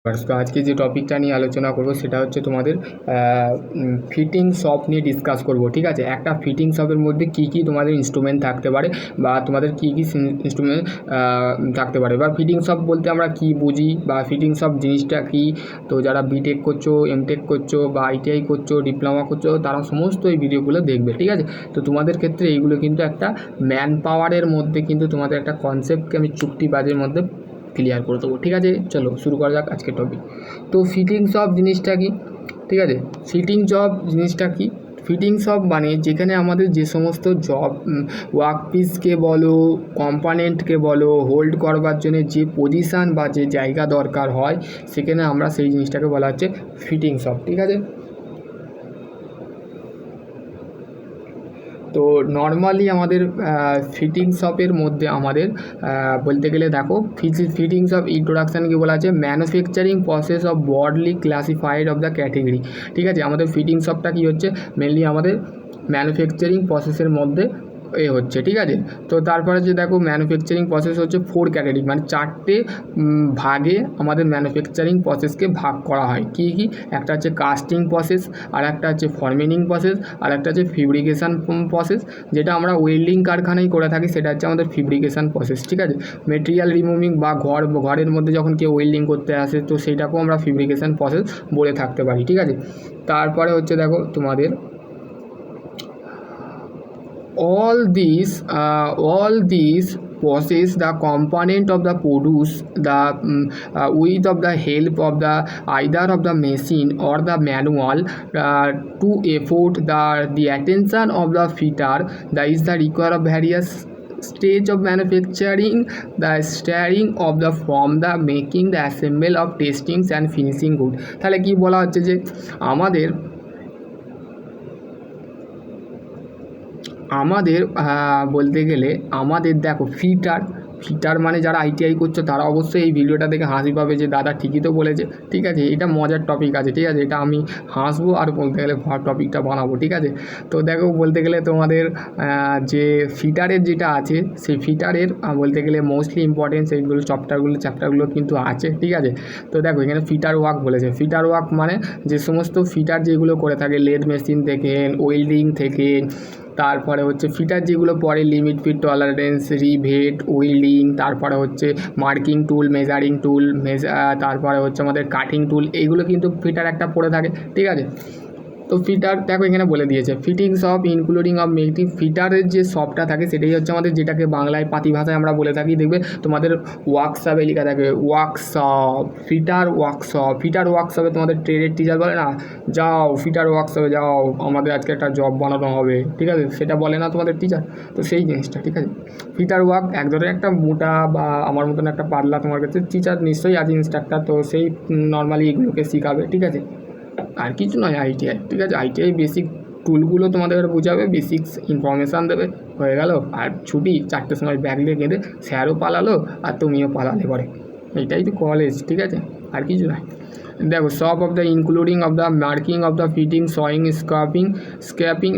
তো আজকে যে টপিকটা নিয়ে আলোচনা করব সেটা হচ্ছে তোমাদের ফিটিং শপ নিয়ে ডিসকাস করব। ঠিক আছে, একটা ফিটিং শপের মধ্যে কি কি তোমাদের ইনস্ট্রুমেন্ট থাকতে পারে বা তোমাদের কি কি ইনস্ট্রুমেন্ট থাকতে পারে, বা ফিটিং শপ বলতে আমরা কি বুঝি, বা ফিটিং শপ জিনিসটা কি। তো যারা বিটেক করছো, এমটেক করছো বা আইটিআই করছো, ডিপ্লোমা করছো, তারা সমস্ত এই ভিডিওগুলো দেখবে। ঠিক আছে, তো তোমাদের ক্ষেত্রে এইগুলো কিন্তু একটা ম্যান পাওয়ারের মধ্যে কিন্তু তোমাদের একটা কনসেপ্টকে আমি চুক্তিবাজের মধ্যে ক্লিয়ার করে দেবো। ঠিক আছে, চলো শুরু করা যাক আজকের টপিক। তো ফিটিং শপ জিনিসটা কি? ঠিক আছে, ফিটিং জব জিনিসটা কি? ফিটিং শপ মানে যেখানে আমাদের যে সমস্ত জব ওয়ার্কপিসকে বলো, কম্পোনেন্টকে বলো, হোল্ড করবার জন্য যে পজিশান বা যে জায়গা দরকার হয়, সেখানে আমরা সেই জিনিসটাকে বলা হচ্ছে ফিটিং শপ। ঠিক আছে, তো নর্মালি আমাদের ফিটিং শপের মধ্যে আমাদের বলতে গেলে দেখো, ফিটিং শপ ইন্ট্রোডাকশান কি বলা আছে, manufacturing process of broadly classified of the category. ঠিক আছে, আমাদের ফিটিং শপটা কী হচ্ছে, মেনলি আমাদের ম্যানুফ্যাকচারিং প্রসেসের মধ্যে হচ্ছে। ঠিক আছে, তো তারপরে যে দেখো, ম্যানুফ্যাকচারিং প্রসেস হচ্ছে 4 ক্যাটাগরি, মানে 4টে ভাগে আমাদের ম্যানুফ্যাকচারিং প্রসেসকে ভাগ করা হয়। কী কী? একটা হচ্ছে কাস্টিং প্রসেস, আর একটা হচ্ছে ফরমেনিং প্রসেস, আর একটা হচ্ছে ফেব্রিকেশান প্রসেস, যেটা আমরা ওয়েল্ডিং কারখানায় করে থাকি, সেটা হচ্ছে আমাদের ফেব্রিকেশান প্রসেস। ঠিক আছে, মেটেরিয়াল রিমুভিং বা ঘরের মধ্যে যখন কেউ ওয়েল্ডিং করতে আসে, তো সেইটাকেও আমরা ফেব্রিকেশান প্রসেস বলে থাকতে পারি। ঠিক আছে, তারপরে হচ্ছে দেখো তোমাদের all these process the component of the produce the with of the help of the either of the machine or the manual to afford the attention of the fitter, that is the require of various stage of manufacturing, the steering of the from the making, the assemble of testings and finishing good। তাহলে কি বলা হচ্ছে যে আমাদের বলতে গেলে আমাদের দেখো, ফিটার মানে যারা আইটিআই করছো তারা অবশ্যই এই ভিডিওটা দেখে হাসি পাবে যে দাদা ঠিকই তো বলেছে। ঠিক আছে, এটা মজার টপিক আছে। ঠিক আছে, এটা আমি হাসবো আর বলতে গেলে টপিকটা বানাবো। ঠিক আছে, তো দেখো বলতে গেলে তোমাদের যে ফিটারের যেটা আছে, সেই ফিটারের বলতে গেলে মোস্টলি ইম্পর্টেন্ট সেইগুলো চ্যাপ্টারগুলো কিন্তু আছে। ঠিক আছে, তো দেখো এখানে ফিটার ওয়ার্ক বলেছে। ফিটার ওয়ার্ক মানে যে সমস্ত ফিটার যেগুলো করে থাকে, লেদ মেশিন থেকে, ওয়েল্ডিং থেকে, তারপরে হচ্ছে ফিটার যেগুলো পরে limit fit, tolerance, rivet, welding, তারপরে হচ্ছে মার্কিং টুল, মেজারিং টুল, তারপরে হচ্ছে আমাদের কাটিং টুল, এইগুলো কিন্তু ফিটার একটা পড়ে থাকে। ঠিক আছে, তো ফিটার দেখো এখানে বলে দিয়েছে, fitting shop including of making. ফিটারের যে শপটা থাকে সেটাই হচ্ছে আমাদের, যেটাকে বাংলায় পাতি ভাষায় আমরা বলে থাকি, দেখবে তোমাদের ওয়ার্কশপে লেখা থাকে ওয়ার্কশপ, ফিটার ওয়ার্কশপে তোমাদের ট্রেডের টিচার বলে না, যাও ফিটার ওয়ার্কশপে যাও, আমাদের আজকে একটা জব বানানো হবে। ঠিক আছে, সেটা বলে না তোমাদের টিচার, তো সেই জিনিসটা। ঠিক আছে, ফিটার ওয়ার্ক এক ধরনের একটা মোটা বা আমার মতন একটা পাতলা তোমার কাছে টিচার নিশ্চয়ই আছে, ইনস্ট্রাক্টর, তো সেই নর্মালি এগুলোকে শেখাবে। ঠিক আছে, আর কিছু নয় আইটিআই। ঠিক আছে, আইটিআই বেসিক টুলগুলো তোমাদের বোঝাবে, বেসিক্স ইনফরমেশান দেবে, হয়ে গেল। আর ছুটি 4টের সময় ব্যাগ নিয়ে কেঁদে স্যারও পালালো আর তুমিও পালালে পরে, এইটাই তো কলেজ। ঠিক আছে, আর কিছু নয়। দেখো, সব of the including of the marking of the fitting, sawing,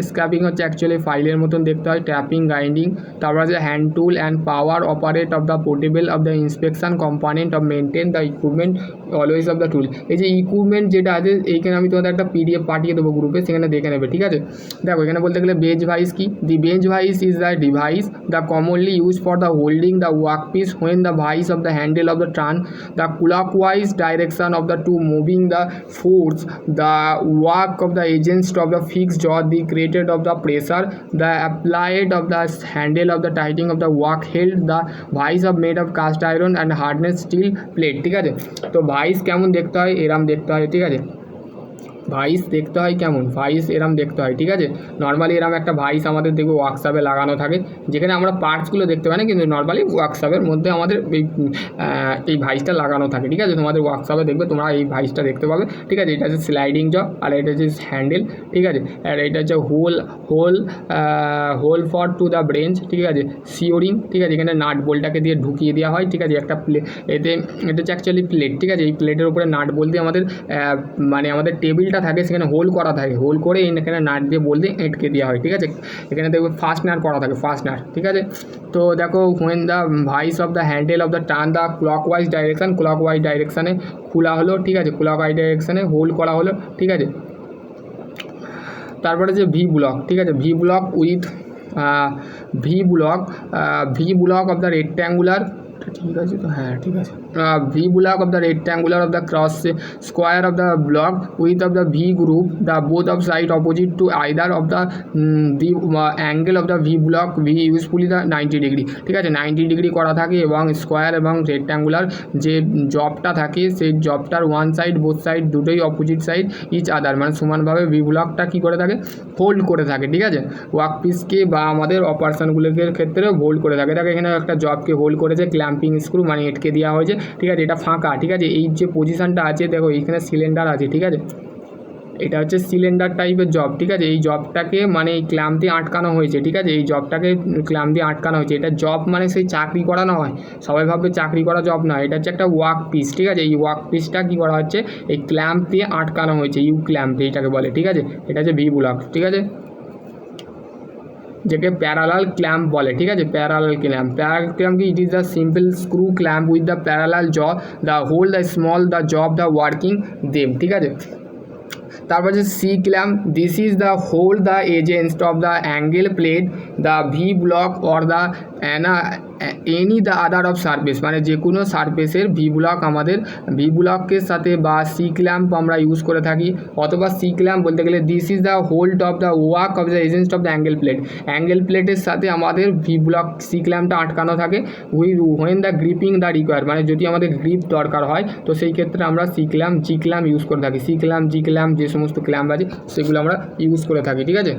scraping হচ্ছে অ্যাকচুয়ালি ফাইলের মতন দেখতে হয়, ট্যাপিং, গ্রাইন্ডিং, তারপর আছে hand tool and power operate of the portable of the inspection component of maintain the equipment always of the tool. এই যে equipment যেটা আছে, এইখানে আমি তোমাদের একটা পিডিএফ পাঠিয়ে দেবো গ্রুপে, সেখানে দেখে নেবে। ঠিক আছে, দেখো এখানে বলতে গেলে বেঞ্চ ভাইস কি, the bench vice is the device the commonly use for the holding the work piece when the vice of the handle of the turn the clockwise direction of the two moving the force, the work of the agents of the fixed or the created of the pressure, the applied of the handle of the tightening of the work held, the vice of made of cast iron and hardness steel plate। ঠিক আছে, তো vice কেমন দেখতে হয়, এরম দেখতে হয়। ঠিক আছে, ভাইস দেখতে হয় কেমন, ভাইস এরম দেখতে হয়। ঠিক আছে, নর্মালি এরম একটা ভাইস আমাদের দেখবে ওয়ার্কশপে লাগানো থাকে, যেখানে আমরা পার্টসগুলো দেখতে পাই না, কিন্তু নর্মালি ওয়ার্কশপের মধ্যে আমাদের এই ভাইসটা লাগানো থাকে। ঠিক আছে, তোমাদের ওয়ার্কশপে দেখবে তোমরা এই ভাইসটা দেখতে পাবে। ঠিক আছে, এটা হচ্ছে স্লাইডিং জ, আর এটা হচ্ছে হ্যান্ডেল। ঠিক আছে, আর এটা হচ্ছে hole for to the bench. ঠিক আছে, সিওরিং। ঠিক আছে, এখানে নাট বোল্টটাকে দিয়ে ঢুকিয়ে দেওয়া হয়। ঠিক আছে, একটা এটা হচ্ছে অ্যাকচুয়ালি প্লেট। ঠিক আছে, এই প্লেটের উপরে নাট বোল্ট দিয়ে আমাদের মানে আমাদের টেবিল হোলটা থাকে সেখানে হোল করা থাকে, হোল করে এখানে নাট দিয়ে বল দিয়ে এঁটকে দেওয়া হয়, ঠিক আছে। এখানে দেখবে ফাস্টনার করা থাকে, ফাস্টনার, ঠিক আছে। তো দেখো when the vice of the handle of the turn the clockwise direction, clockwise ডাইরেকশানে খোলা হলো, ঠিক আছে, ক্লকওয়াইজ ডাইরেকশানে হোল্ড করা হলো, ঠিক আছে। তারপরে যে ভি ব্লক, ঠিক আছে, V block with V block of the rectangular, ঠিক আছে তো, হ্যাঁ ঠিক আছে, V block of the rectangular of the cross square of the block with of the V group the both of side opposite to either of the the angle of the V block V usefully the 90 degree, ঠিক আছে, 90 degree করা থাকে এবং square এবং rectangular যে জবটা থাকে সেই জবটার ওয়ান সাইড বোথ সাইড দুটোই অপোজিট সাইড ইচ আদার, মানে সমানভাবে ভি ব্লকটা কী করে থাকে, হোল্ড করে থাকে, ঠিক আছে। ওয়ার্ক পিসকে বা আমাদের অপারেশনগুলোকে ক্ষেত্রে হোল্ড করে থাকে। দেখো এখানে একটা জবকে হোল্ড করেছে ক্ল্যাম্পিং স্ক্রু, মানে এটকে দেওয়া হয়েছে, ঠিক আছে, এটা ফাঁকা, ঠিক আছে। এই যে পজিশানটা আছে দেখো এইখানে সিলিন্ডার আছে, ঠিক আছে, এটা হচ্ছে সিলিন্ডার টাইপের জব, ঠিক আছে। এই জবটাকে মানে এই ক্ল্যাম্প দিয়ে আটকানো হয়েছে, ঠিক আছে, এই জবটাকে ক্ল্যাম্প দিয়ে আটকানো হয়েছে। এটা জব মানে সেই চাকরি করা না হয়, সবাই ভাববে চাকরি করা জব নয়, এটা হচ্ছে একটা ওয়ার্ক পিস, ঠিক আছে। এই ওয়ার্ক পিসটা কী করা হচ্ছে, এই ক্ল্যাম্প দিয়ে আটকানো হয়েছে, ইউ ক্ল্যাম্প এইটাকে বলে, ঠিক আছে। এটা হচ্ছে ভি ব্লক, ঠিক আছে, যেকে প্যারালাল ক্ল্যাম্প বলে, ঠিক আছে, প্যারালাল ক্ল্যাম্প কি, it is the simple screw clamp with the parallel jaw the whole the small the job the working them, ঠিক আছে। তারপর হচ্ছে C clamp, this is the whole the এজেন্সড of the angle plate the V block or the any the other of surface, মানে যে কোনো সারফেসের V block আমাদের ভি ব্লকের সাথে বা সি ক্ল্যাম্প আমরা ইউজ করে থাকি, অথবা সি ক্ল্যাম্প বলতে গেলে this is the hold of the work of the এজেন্সড of the angle plate, angle প্লেটের সাথে আমাদের ভি ব্লক সি ক্ল্যাম্পটা আটকানো থাকে when the gripping the require, মানে যদি আমাদের গ্রিপ দরকার হয় তো সেই ক্ষেত্রে আমরা সি ক্ল্যাম্প জি ক্ল্যাম্প ইউজ করে থাকি, সি ক্ল্যাম্প জি ক্ল্যাম্প যে সমস্ত ক্ল্যাম্প আছে সেগুলো আমরা ইউজ করে থাকি, ঠিক আছে।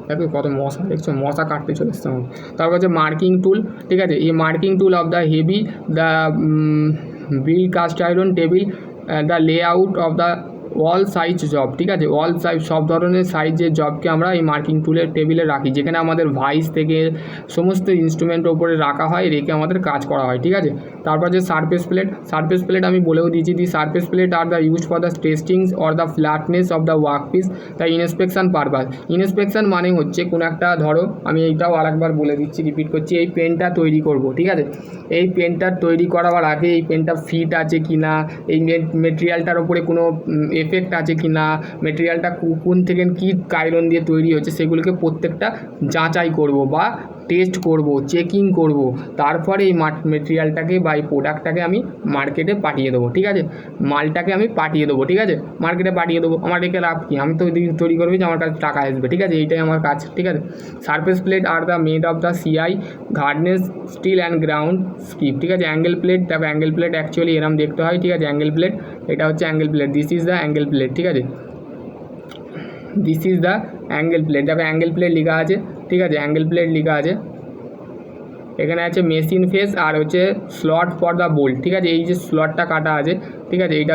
দেখো কত মশা, দেখছো মশা কাটতে চলে এসছে আমার। তারপর হচ্ছে মার্কিং টুল, ঠিক আছে, এই marking tool of the heavy the bill cast iron table the layout of the all size job, ঠিক আছে, অল সাইজ সব ধরনের সাইজের জবকে আমরা এই মার্কিং টুলের টেবিলে রাখি, যেখানে আমাদের ভাইস থেকে সমস্ত ইনস্ট্রুমেন্টের ওপরে রাখা হয়, রেখে আমাদের কাজ করা হয়, ঠিক আছে। তারপর যে সারফেস প্লেট আমি বলেও দিয়েছি, the surface plate are the use for the testings or the flatness of the work piece the inspection purpose. Inspection মানে হচ্ছে কোনো একটা, ধরো আমি এইটাও আরেকবার বলে দিচ্ছি, রিপিট করছি, এই পেনটা তৈরি করব, ঠিক আছে, এই পেনটা তৈরি করার আগে এই পেনটা ফিট আছে কি না, এই মেটেরিয়ালটার ওপরে কোনো এফেক্ট আছে কি না, মেটেরিয়ালটা কোন থেকে কী আয়রন দিয়ে তৈরি হচ্ছে সেগুলোকে প্রত্যেকটা যাচাই করব বা টেস্ট করব, চেকিং করব, তারপরে এই মেটেরিয়ালটাকে বা এই প্রোডাক্টটাকে আমি মার্কেটে পাঠিয়ে দেবো, ঠিক আছে, মালটাকে আমি পাঠিয়ে দেবো, ঠিক আছে, মার্কেটে পাঠিয়ে দেবো। আমার রেখে লাভ কী, আমি তো তৈরি করবি যে আমার কাছে টাকা আসবে, ঠিক আছে, এইটাই আমার কাজ, ঠিক আছে। Surface plate are the made of the CI hardness steel and ground skip, ঠিক আছে। অ্যাঙ্গেল প্লেট, দেখো অ্যাঙ্গেল প্লেট অ্যাকচুয়ালি এরম দেখতে হয়, ঠিক আছে, অ্যাঙ্গেল প্লেট, এটা হচ্ছে angle plate, this is the angle plate, ঠিক আছে, this is the angle plate, দেখো অ্যাঙ্গেল প্লেট লেখা আছে, ঠিক আছে, অ্যাঙ্গেল প্লেট লেখা আছে, এখানে আছে মেশিন ফেস আর হচ্ছে স্লট ফর দ্য বোল্ট, ঠিক আছে, এই যে স্লটটা কাটা আছে, ঠিক আছে, এটা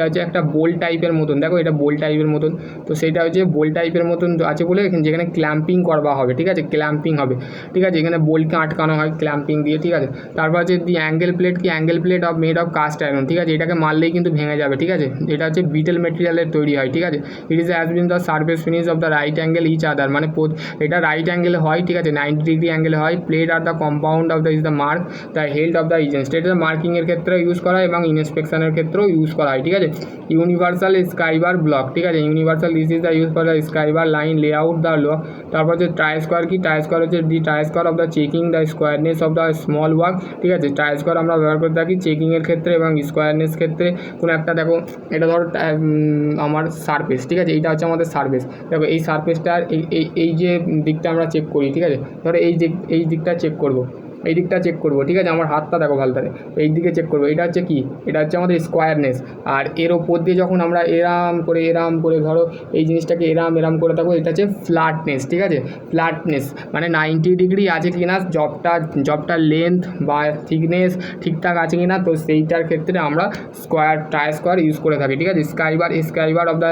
হচ্ছে একটা বোল্ট টাইপের মতন, দেখো এটা বোল্ট টাইপের মতন, তো সেটা হচ্ছে বোল্ট টাইপের মতন আছে বলে যেখানে ক্ল্যাম্পিং করবা হবে, ঠিক আছে, ক্ল্যাম্পিং হবে, ঠিক আছে, এখানে বোল্টকে আটকানো হয় ক্ল্যাম্পিং দিয়ে, ঠিক আছে। তারপর হচ্ছে দি অ্যাঙ্গেল প্লেট কি, angle plate of made of cast iron, ঠিক আছে, এটাকে মারলেই কিন্তু ভেঙে যাবে, ঠিক আছে, এটা হচ্ছে বিটেল মেটেরিয়ালের তৈরি হয়, ঠিক আছে। It is as been the surface finish of the right angle each other, মানে এটা রাইট অ্যাঙ্গেলে হয়, ঠিক আছে, 90 ডিগ্রি অ্যাঙ্গেলে হয়। Plate are the compound of the is the mark the held of the agent, এটা মার্কিংয়ের ক্ষেত্রে ইউজ করা হয় এবং ইন্সপেকশনের ক্ষেত্রেও ইউজ করা হয়, ঠিক আছে। ইউনিভার্সাল স্কাইবার ব্লক, ঠিক আছে, universal this is the use for the scriber line layout the law. তারপর হচ্ছে ট্রাই স্কোয়ার কি, ট্রাই স্কোয়ার হচ্ছে the try square of the checking the squareness of the small work, ঠিক আছে, ট্রাই স্কোয়ার আমরা ব্যবহার করে থাকি চেকিংয়ের ক্ষেত্রে এবং স্কোয়ারনেস ক্ষেত্রে। কোনো একটা দেখো এটা ধরো আমার সারফেস, ঠিক আছে, এইটা হচ্ছে আমাদের সারফেস, দেখো এই সারফেসটার এই যে দিকটা আমরা চেক করি, ঠিক আছে, ধরো এই দিকটা চেক করব, এই দিকটা চেক করবো, ঠিক আছে, আমার হাতটা দেখো ভালো করে, এই দিকে চেক করবো, এটা হচ্ছে কি, এটা হচ্ছে আমাদের স্কোয়ারনেস। আর এর ওপর দিয়ে যখন আমরা এরাম করে ধরো এই জিনিসটাকে এরাম করে থাকবো, এটা হচ্ছে ফ্ল্যাটনেস, ঠিক আছে, ফ্ল্যাটনেস মানে 90 ডিগ্রি আছে কি না জবটার লেন্থ বা থিকনেস ঠিকঠাক আছে কি না, তো সেইটার ক্ষেত্রে আমরা ট্রাই স্কোয়ার ইউজ করে থাকি, ঠিক আছে। Scriber of the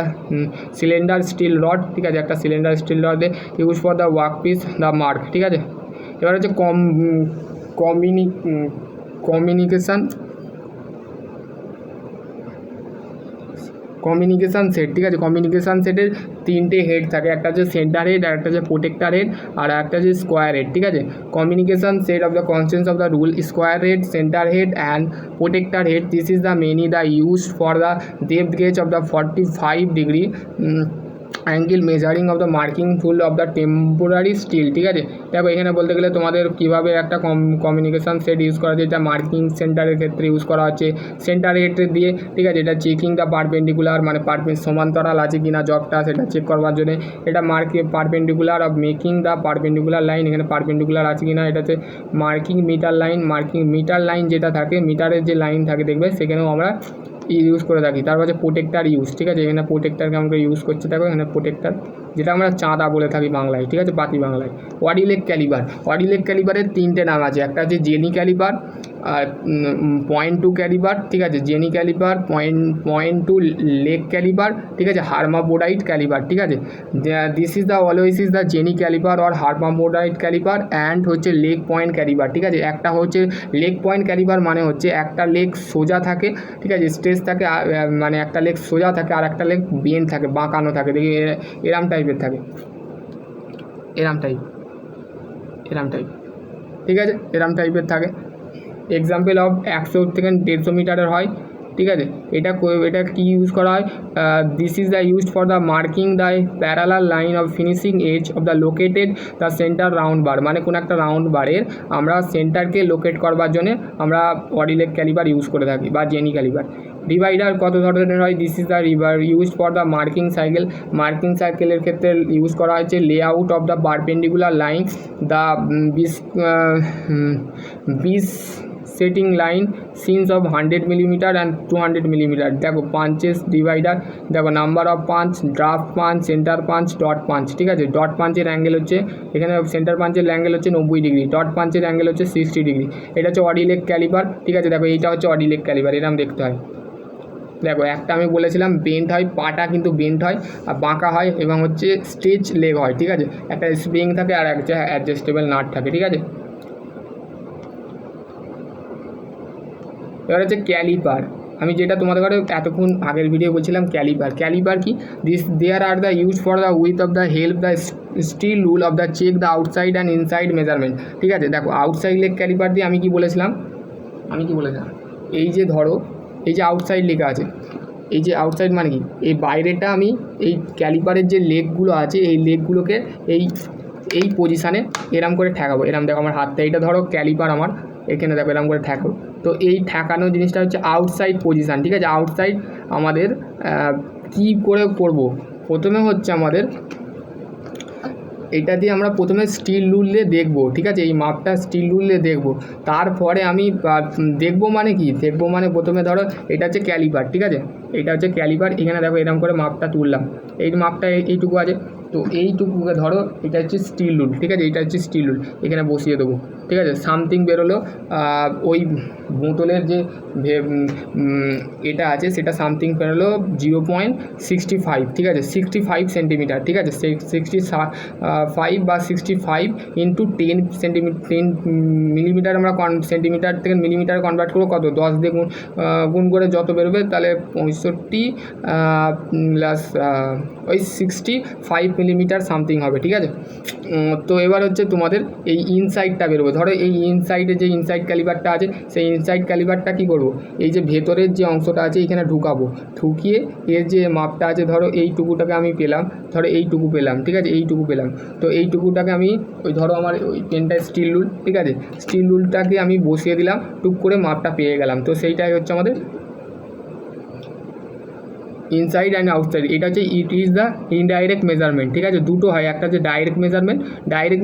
cylinder steel rod, ঠিক আছে, একটা cylinder steel rod use for the work piece the mark, ঠিক আছে। এবার হচ্ছে কমিউনিকেশান সেট, ঠিক আছে। কমিউনিকেশান সেটের 3টে হেড থাকে, একটা হচ্ছে সেন্টার হেড, আর একটা হচ্ছে প্রোটেক্টার হেড, আর একটা হচ্ছে স্কোয়ার হেড, ঠিক আছে। Communication set of the conscience of the rule square head, centre head and protector head. This is the many the used for the depth gauge of the 45 degree angle measuring of the marking tool of the temporary steel, ঠিক আছে। দেখো এখানে বলতে গেলে তোমাদের কীভাবে একটা communication set use করা যায়, যেটা মার্কিং সেন্টারের ক্ষেত্রে ইউজ করা হচ্ছে সেন্টার হেড দিয়ে, ঠিক আছে। এটা চেকিং দ্য পারপেন্ডিকুলার, মানে সমান্তরাল আছে কিনা জবটা সেটা চেক করবার জন্য। এটা perpendicular of making the perpendicular line, এখানে পারপেন্ডিকুলার আছে কিনা এটাতে মার্কিং মিটার লাইন যেটা থাকে, মিটারের যে লাইন থাকে দেখবে সেখানেও আমরা ইউজ করে থাকি। তারপর হচ্ছে প্রোটেক্টার ইউজ, ঠিক আছে। এখানে প্রোটেক্টারকে আমরা ইউজ করছি, দেখো এখানে প্রোটেক্টার যেটা আমরা চাঁদা বলে থাকি বাংলায়, ঠিক আছে, পাতি বাংলায়। অডিলেক ক্যালিবারের 3টে নাম আছে, একটা হচ্ছে জেনি ক্যালিবার, আর 0.2 ক্যালিবার, ঠিক আছে। জেনি ক্যালিবার, 0.2 লেগ ক্যালিবার, ঠিক আছে। হার্মাবোডাইট ক্যালিবার, ঠিক আছে। This is the always is the jenny calliper or hermaphrodite calliper and হচ্ছে লেগ পয়েন্ট ক্যালিবার, ঠিক আছে। একটা হচ্ছে লেগ পয়েন্ট ক্যালিবার, মানে হচ্ছে একটা লেগ সোজা থাকে, ঠিক আছে, স্ট্রেচ থাকে, মানে একটা লেগ সোজা থাকে আর একটা লেগ বেন্ড থাকে, বাঁকানো থাকে, দেখি এরম টাইপের থাকে, এরম টাইপ, ঠিক আছে, এরম টাইপের থাকে। এক্সাম্পল অফ 100 থেকে 150 মিটারের হয়, ঠিক আছে। এটা কি ইউজ করা হয়, this is the used for the marking the parallel line of finishing edge of the located the centre round bar, মানে কোনো একটা রাউন্ড বারের আমরা সেন্টারকে লোকেট করবার জন্য আমরা অডিলেক ক্যালিবার ইউজ করে থাকি বা জেনি ক্যালিবার। ডিভাইডার কত ধরনের হয়, this is the use for the marking সাইকেলের ক্ষেত্রে ইউজ করা হয়েছে layout of the perpendicular line the bisecting line since of 100 millimetre and 200 millimetre. দেখো পাঞ্চেস ডিভাইডার, দেখো number of punch, draft punch, centre punch, dot punch, ঠিক আছে। Dot পাঞ্চের angle হচ্ছে এখানে, সেন্টার পাঞ্চের অ্যাঙ্গেল হচ্ছে 90 ডিগ্রি, ডট পাঞ্চের অ্যাঙ্গেল হচ্ছে 60 degree. এটা হচ্ছে অডিলেক ক্যালিবার, ঠিক আছে। দেখো এইটা হচ্ছে অডিলেক ক্যালিবার, এরকম দেখতে হয়। দেখো একটা আমি বলেছিলাম বেন্ট হয়, পাটা কিন্তু বেন্ট হয় আর বাঁকা হয়, এবং হচ্ছে স্ট্রেচ লেগ হয়, ঠিক আছে। একটা স্প্রিং থাকে আর একটা অ্যাডজাস্টেবল নাট থাকে, ঠিক আছে। এবার হচ্ছে ক্যালিপার, আমি যেটা তোমাদের কাছে এতক্ষণ আগের ভিডিও বলছিলাম ক্যালিপার কি, there are the use for the with of the help the steel rule of the check the outside and inside measurement, ঠিক আছে। দেখো আউটসাইড লেগ ক্যালিপার দিয়ে আমি কি বলেছিলাম, এই যে ধরো এই যে আউটসাইড লেখা আছে, এই যে আউটসাইড মানে কি, এই বাইরেটা আমি এই ক্যালিপারের যে লেগগুলো আছে এই লেগগুলোকে এই পজিশানে এরম করে ঠেকাবো, এরম দেখো আমার হাতটা, এইটা ধরো ক্যালিপার আমার, এখানে দেখো এরম করে ঠেকাবো। তো এই ঠেকানো জিনিসটা হচ্ছে আউটসাইড পজিশান, ঠিক আছে। আউটসাইড আমাদের কী করে করব, প্রথমে হচ্ছে আমাদের এটা দিয়ে আমরা প্রথমে স্টিল রুল দিয়ে দেখবো, ঠিক আছে। এই মাপটা স্টিল রুল দিয়ে দেখবো, তারপরে আমি দেখবো মানে কি, দেখবো মানে প্রথমে ধরো এটা হচ্ছে ক্যালিপার, ঠিক আছে, এটা হচ্ছে ক্যালিপার। এখানে দেখো এরকম করে মাপটা তুললাম, এই মাপটা এইটুকু আছে, তো এইটুকুকে ধরো এটা হচ্ছে স্টিল রুল, ঠিক আছে, এটা হচ্ছে স্টিল রুল, এখানে বসিয়ে দেবো, ঠিক আছে। সামথিং বেরোলো, ওই বোতলের যে এটা আছে সেটা সামথিং বেরোলো 0.65, ঠিক আছে, 65 সেন্টিমিটার, ঠিক আছে। 65 বা 65 ইন্টু 10 সেন্টিমিটার, 10 মিলিমিটার আমরা সেন্টিমিটার থেকে মিলিমিটার কনভার্ট করবো, কত 10 দিয়ে গুণ করে যত বেরোবে তাহলে 65 প্লাস ওই 65 মিলিমিটার সামথিং হবে, ঠিক আছে। তো এবার হচ্ছে তোমাদের এই ইনসাইডটা বেরোবে, ধরো এই ইনসাইডে যে ইনসাইড ক্যালিপারটা আছে সেই ইনসাইড ক্যালিপারটা কী করবো, এই যে ভেতরের যে অংশটা আছে এখানে ঢুকাবো, ঢুকিয়ে এর যে মাপটা আছে ধরো এইটুকুটাকে আমি পেলাম, ধরো এইটুকু পেলাম, ঠিক আছে, এইটুকু পেলাম। তো এইটুকুটাকে আমি ওই ধরো আমার ওই পেনটা স্টিল রুল, ঠিক আছে, স্টিল রুলটাকে আমি বসিয়ে দিলাম, টুক করে মাপটা পেয়ে গেলাম। তো সেইটাই হচ্ছে আমাদের ইনসাইড অ্যান্ড আউটসাইড। এটা হচ্ছে ইট ইজ দ্য ইনডাইরেক্ট মেজারমেন্ট, ঠিক আছে। দুটো হয়, একটা হচ্ছে ডাইরেক্ট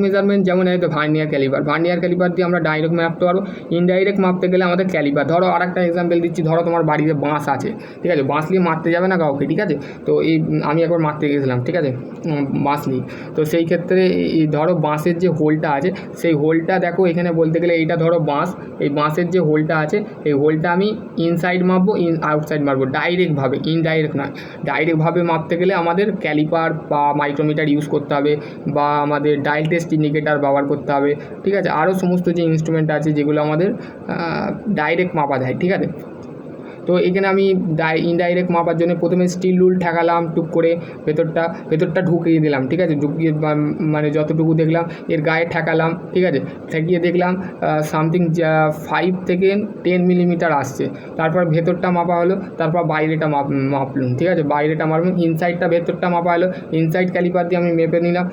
মেজারমেন্ট যেমন এই তো ভার্নিয়ার ক্যালিপার দিয়ে আমরা ডাইরেক্ট মাপতে পারবো। ইনডাইরেক্ট মাপতে গেলে আমাদের ক্যালিপার, ধরো আর একটা এক্সাম্পল দিচ্ছি, ধরো তোমার বাড়িতে বাঁশ আছে, ঠিক আছে, বাঁশ নিয়ে মারতে যাবে না কাউকে, ঠিক আছে। তো এই আমি একবার মারতে গেছিলাম, ঠিক আছে, বাঁশ নিয়ে। তো সেই ক্ষেত্রে এই ধরো বাঁশের যে হোলটা আছে সেই হোলটা দেখো এখানে বলতে গেলে এইটা ধরো বাঁশ, এই বাঁশের যে হোলটা আছে এই হোলটা আমি ইনসাইড মাপবো, আউটসাইড মারবো, ডাইরেক্টভাবে, ইনডাইরেক্ট না। ডাইরেক্টভাবে মাপতে গেলে আমাদের ক্যালিপার বা মাইক্রোমিটার ইউজ করতে হবে, বা আমাদের ডায়াল টেস্ট ইন্ডিকেটার ব্যবহার করতে হবে, ঠিক আছে। আরও সমস্ত যে ইনস্ট্রুমেন্ট আছে যেগুলো আমাদের ডাইরেক্ট মাপা যায়, ঠিক আছে। তো এখানে আমি ইনডাইরেক্ট মাপার জন্য প্রথমে স্টিল রুল ঠেকালাম টুক করে, ভেতরটা ঢুকিয়ে দিলাম, ঠিক আছে, ঢুকিয়ে মানে যতটুকু দেখলাম এর গায়ে ঠেকালাম, ঠিক আছে, ঠেকিয়ে দেখলাম সামথিং 5 থেকে 10 মিলিমিটার আসছে। তারপর ভেতরটা মাপা হলো, তারপর বাইরেটা মাপলুম, ঠিক আছে, বাইরেটা মাপলাম, ইনসাইডটা ভেতরটা মাপা হলো, ইনসাইড ক্যালিপার দিয়ে আমি মেপে নিলাম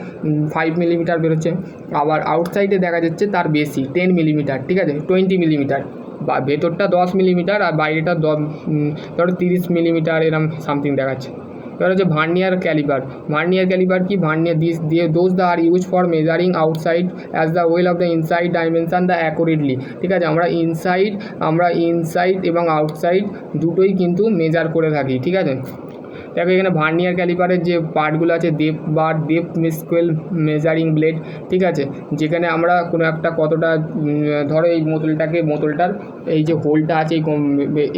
5 মিলিমিটার বেরোচ্ছে। আবার আউটসাইডে দেখা যাচ্ছে তার বেশি 10 মিলিমিটার, ঠিক আছে, 20 মিলিমিটার, বা ভেতরটা 10 মিলিমিটার আর বাইরেটা ধরো 30 মিলিমিটার এরম সামথিং দেখাচ্ছে। এবার হচ্ছে ভার্নিয়ার ক্যালিপার কি, those the are use for measuring outside as the well of the inside dimension the accurately, ঠিক আছে, আমরা ইনসাইড এবং আউটসাইড দুটোই কিন্তু মেজার করে থাকি, ঠিক আছে। দেখো এখানে ভার্নিয়ার ক্যালিপারের যে পার্টগুলো আছে, ডেপথ স্কেল মেজারিং ব্লেড, ঠিক আছে, যেখানে আমরা কোনো একটা কতটা ধরো এই বোতলটার এই যে হোলটা আছে,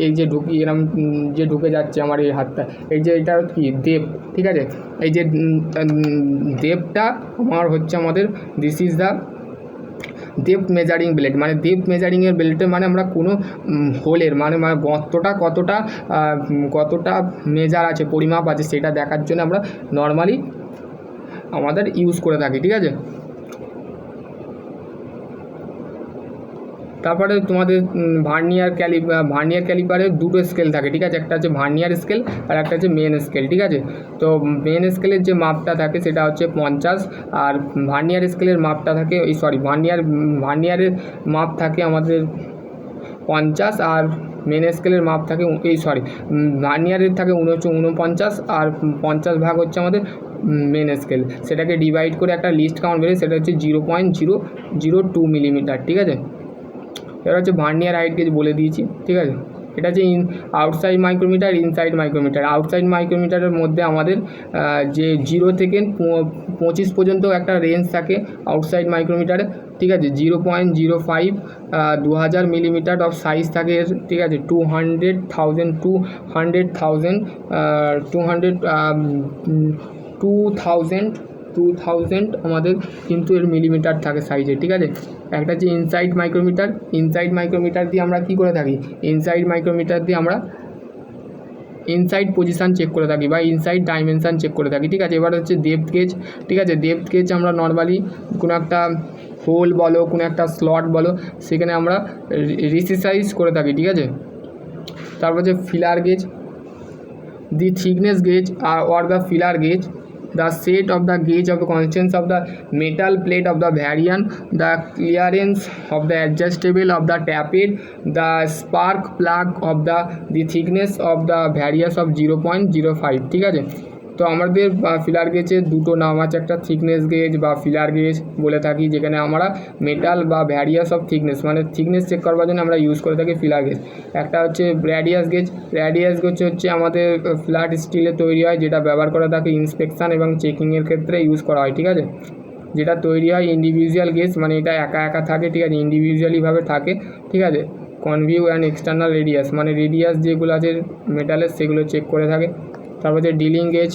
এই যে এরম যে ঢুকে যাচ্ছে আমার এই হাতটা, এই যে এটা কি ডেপথ, ঠিক আছে, এই যে ডেপথটা আমাদের this is the depth measuring blade, মানে ডেপথ মেজারিংয়ের ব্লেডে মানে আমরা কোনো হোলের মানে গর্তটা কতটা মেজার আছে, পরিমাপ আছে, সেটা দেখার জন্য আমরা নর্মালি আমাদের ইউজ করে থাকি, ঠিক আছে। তারপরে তোমাদের ভার্নিয়ার ক্যালিপারের দুটো স্কেল থাকে, ঠিক আছে, একটা হচ্ছে ভার্নিয়ার স্কেল আর একটা হচ্ছে মেন স্কেল, ঠিক আছে। তো মেন স্কেলের যে মাপটা থাকে সেটা হচ্ছে 50, আর ভার্নিয়ার স্কেলের মাপটা থাকে ভার্নিয়ারের মাপ থাকে আমাদের 50, আর মেন স্কেলের মাপ থাকে ভার্নিয়ারের থাকে 49, আর 50 ভাগ হচ্ছে আমাদের মেন স্কেল। সেটাকে ডিভাইড করে একটা লিস্ট কাউন্ট বেরোয়, সেটা হচ্ছে 0.002 মিলিমিটার, ঠিক আছে। এবার হচ্ছে ভার্নিয়ার হাইট গেজ বলে দিয়েছি, ঠিক আছে। এটা হচ্ছে outside micrometer, inside micrometer. Outside মাইক্রোমিটারের মধ্যে আমাদের যে 0 থেকে 25 পর্যন্ত একটা রেঞ্জ থাকে আউটসাইড মাইক্রোমিটারে, ঠিক আছে। 0.05 2000 মিলিমিটার অফ সাইজ থাকে, ঠিক আছে। 2000 আমাদের কিন্তু এর মিলিমিটার থাকে সাইজে, ঠিক আছে। একটা হচ্ছে ইনসাইড মাইক্রোমিটার দিয়ে আমরা কী করে থাকি, ইনসাইড মাইক্রোমিটার দিয়ে আমরা ইনসাইড পজিশান চেক করে থাকি বা ইনসাইড ডাইমেনশান চেক করে থাকি, ঠিক আছে। এবার হচ্ছে ডেপথ গেজ, ঠিক আছে। ডেপথ গেজ আমরা নর্মালি কোনো একটা হোল বলো, কোনো একটা স্লট বলো, সেখানে আমরা রিসাইজ করে থাকি, ঠিক আছে। তারপর হচ্ছে filler gauge, the thickness gauge or the filler gauge, the set of the gauge of the constants of the metal plate of the variant, the clearance of the adjustable of the tappet, the spark plug of the thickness of the variance of 0.05, ঠিক আছে। তো আমাদের filler গেজের দুটো নাম আছে, একটা thickness gauge বা ফিলার গেজ বলে থাকি, যেখানে আমরা মেটাল বা ভ্যারিয়াস অফ থিকনেস মানে থিকনেস চেক করবার জন্য আমরা ইউজ করে থাকি ফিলার গেজ। একটা হচ্ছে রেডিয়াস গেজ হচ্ছে আমাদের ফ্ল্যাট স্টিলে তৈরি হয়, যেটা ব্যবহার করা থাকে ইন্সপেকশান এবং চেকিংয়ের ক্ষেত্রে ইউজ করা হয়, ঠিক আছে। যেটা তৈরি হয় ইন্ডিভিজুয়াল গেজ, মানে এটা একা থাকে, ঠিক আছে, ইন্ডিভিজুয়ালিভাবে থাকে, ঠিক আছে। কনভিউ অ্যান্ড এক্সটার্নাল রেডিয়াস, মানে রেডিয়াস যেগুলো আছে মেটালের সেগুলো চেক করে থাকে। তারপর হচ্ছে ডিলিং গেজ,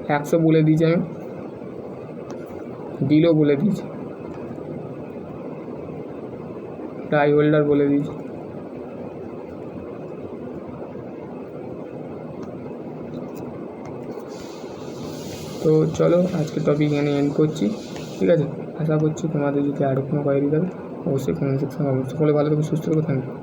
100 বলে দিয়েছি আমি, ডিলও বলে দিয়েছি, টাই হোল্ডার বলে দিয়েছি। তো চলো আজকে টপিক এখানে এন্ড করছি, ঠিক আছে। আশা করছি তোমাদের যদি আরও কোনো কোয়ারি থাকে অবশ্যই কমেন্ট সেকশনে অবশ্যই। সকলে ভালো থাকবে, সুস্থ থাকবে, থ্যাংক ইউ।